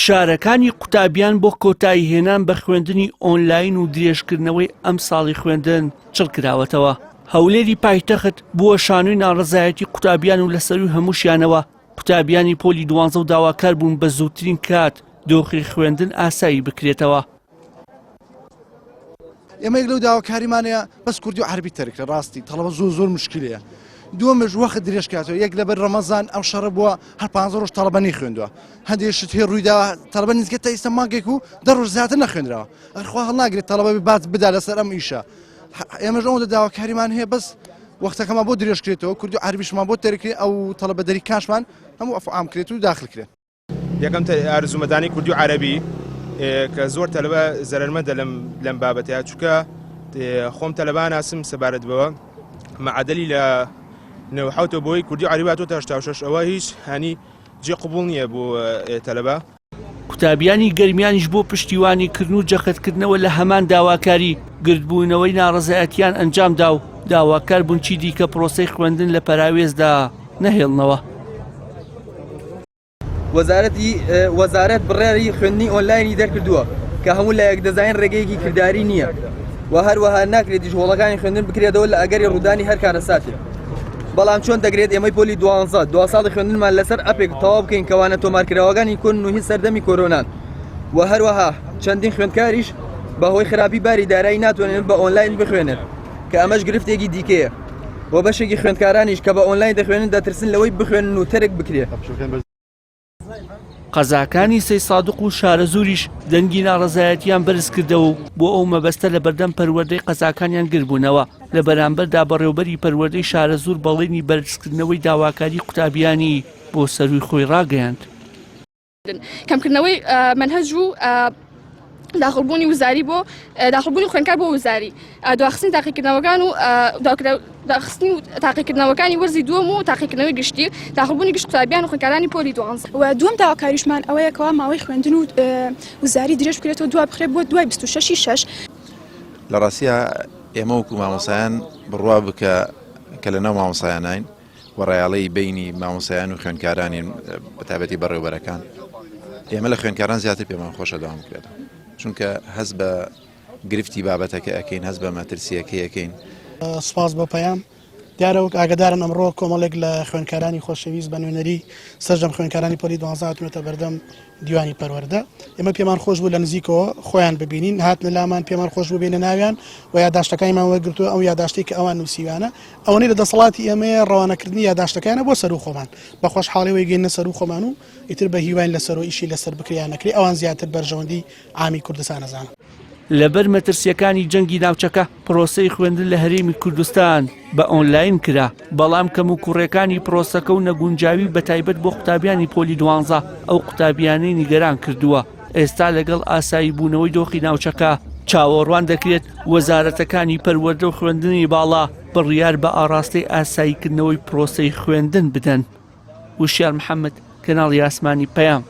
هەڵبژارەکانی قوتابیان بۆ کۆتایی هێنان بە خوێندنی ئۆنلاین و درێژکردنەوەی ئەم ساڵی خوێندن چڵ کراوەتەوە. هەولێری پایتەخت بووە شانۆی ناڕەزایەتی قوتابیان و لەسەروی هەمووشیانەوە. قوتابیانی پۆلی 12 و داواکار بوون بە زووترین کات دۆخی خوێندن ئاسایی بکرێتەوە. ئێمە یەک لەو داواکاریمانەیە بەس کوردی و عەربی تەرکرا ڕاستی تەڵەبە زۆر مشکلەیە. دووەمەش وەخت درێژکاتەوە یەک لەبەر ڕەمەزان ئەو شەڕە بووە هەر 15 ڕۆژ تەڵەبە نەیخوێندووە. هەندێک شت هەیە ڕوویداوە تەڵەبە نزیکە تا ئێستا مانگێک و 10 ڕۆژ زیاتر نەخوێنراوە. ئەخوا هەڵناگرێت تەڵەبە باز بدا لەسەر ئەم ئیشە. ئێمەش ئەوەندە داواکاریمان هەیە بەس وەختەکەمان بۆ درێژکرێتەوە کوردی و عەربیشمان بۆ تەرکرێت ئەو تەڵەبە دەریکانشمان هەموو ئەفعام کرێت و داخلکرێت. یەکەم ئارزومەدانی کوردی و عەربی کە زۆر تەلەبە زەرمەدە لەم بابەتەیە چونکە خۆم تەلەبان ناسم سەبارەت بەوە معادلی لە 90 بۆی کوردی و عەربی هاتووەتە 86 ئەوە هیچ هەنی جێ قبوڵ نییە بۆ تەلەبە. قوتابیانی گەرمیانیش بۆ پشتیوانیکردن و جەختکردنەوە لە هەمان داواکاری گردبوونەوەی ناڕەزایەتیان ئەنجامدا و داواکار بوون چی دیکە پرۆسەی خوێندن لە پەراوێزدا نەهێڵنەوە. وەزارەت بڕیاری خوێندنی ئۆنلاینی دەرکردووە کە هەموو لە یەکدەزانین ڕێگەیەکی کردداری نییە و هەروەها ناکرێت دیژوڵەکانی خوێندن بکرێتەوە لە ئەگەری ڕوودانی هەر کارەساتێک. بەڵام چۆن دەگرێت ئێمەی پۆلی 12 ساڵی خوێندنمان لەسەر ئەپێک تەواو بکەین کەوانە تۆمارکراوەکانی کۆن و هیچ سەردەمی کۆرۆنان و هەروەها چەندین خوێندکاریش بەهۆی خراپی باری دارایی ناتوانێت بە ئۆنلاین بخوێنن کە ئەمەش گرفتێکی دیکەیە و بەشێکی خوێندکارانیش کە بە ئۆنلاین دەخوێنن دەترسن لەوەی بخوێنن و تەرک بکرێت. قەزاکانی سەی سادق و شارەزووریش دەنگی ناڕەزایەتیان بەرز کردەوە و بۆ ئەو مەبەستە لە بەردەم پەروەردەی قەزاکانیان گربوونەوە لە بەرامبەردا بەڕێوەبەری پەروەردەی شارەزوور بەڵێنی بەرزکردنەوەی داواکاری قوتابیانی بۆ سەروی خۆی ڕاگەیاند. کەمکردنەوەی منهەج و داخڵبوونی وزاری بۆ داخڵبوونی خوێندکار بۆ وزاری دواخستنی تاقیکردنەوەکان و داخستنی و تاقیکردنەوەکانی وەرزی دووەم و تاقیکردنەوەی گشتی داخڵبوونی گشت قوتابیان و خوێندکارانی پۆلی 12 و دووەم داواکاریشمان ئەوەیەکەوە ماوەی خوێندن و وزاری درێژ بکرێتەوە دوای بخرێت بۆ دوای 26 لە ڕاستیە ئێمە وەکو مامۆسایان بڕوا بکە کە لەناو مامۆسایانین و ڕێیاڵەی بینی مامۆسایان و خوێندکارانی بەتابەتی بەڕێوەبەرەکان ئێمە لە خوێندکاران زیاتر پێمان خۆشە داوام بکرێت چونکە هەز بە گرفتی بابەتەکە ئەەکەین هەز بە مەترسیەکەی ئەەکەین. سپاس بۆ پەیام دیارەوە ئاگدارن ئەمڕۆ کۆمەڵێک لە خوێندکارانی خۆشەویست بە نوێنەری سەرجەم خوێندکارانی پۆلی 12 هاتونەتە بەردەم دیوانی پەروەردە. ئێمە پێمان خۆش بوو لە نزیکەوە خۆیان ببینین هاتنە لامان پێمان خۆش بوو بێنە ناویان و یاداشتەکانیمان وەرگرتووە ئەو یاداشتی کە ئەوان نووسیوانە ئەوەی لە دەسەڵاتی ئێمەیە ڕەوانەکردنی یاداشتەکانە بۆ سەر و خۆمان بە خۆشحاڵیەوەی گەینە سەر و خۆمان و ئیتر بە هیوان لەسەر و ئیشی لەسەر بکریان نەکرێ ئەوان زیاتر بەرژەوەندی عامی کوردستان ئەزانن. لەبەر مەترسیەکانی جەنگی ناوچەکە پرۆسەی خوێندن لە هەرێمی کوردستان بە ئۆنلاین کرا بەڵام کەم و کوڕەکانی پرۆسەکە و نەگونجاوی بەتایبەت بۆ قوتابیانی پۆلی 12 ئەو قوتابیانەی نیگەران کردووە. ئێستا لەگەڵ ئاسایی بوونەوەی دۆخی ناوچەکە چاوەڕوان دەکرێت وەزارەتەکانی پەروەردە و خوێندنی باڵا بڕیار بە ئاڕاستەی ئاساییکردنەوەی پرۆسەی خوێندن بدەن. وشیار محەممەد کەناڵی ئاسمانی پەیام.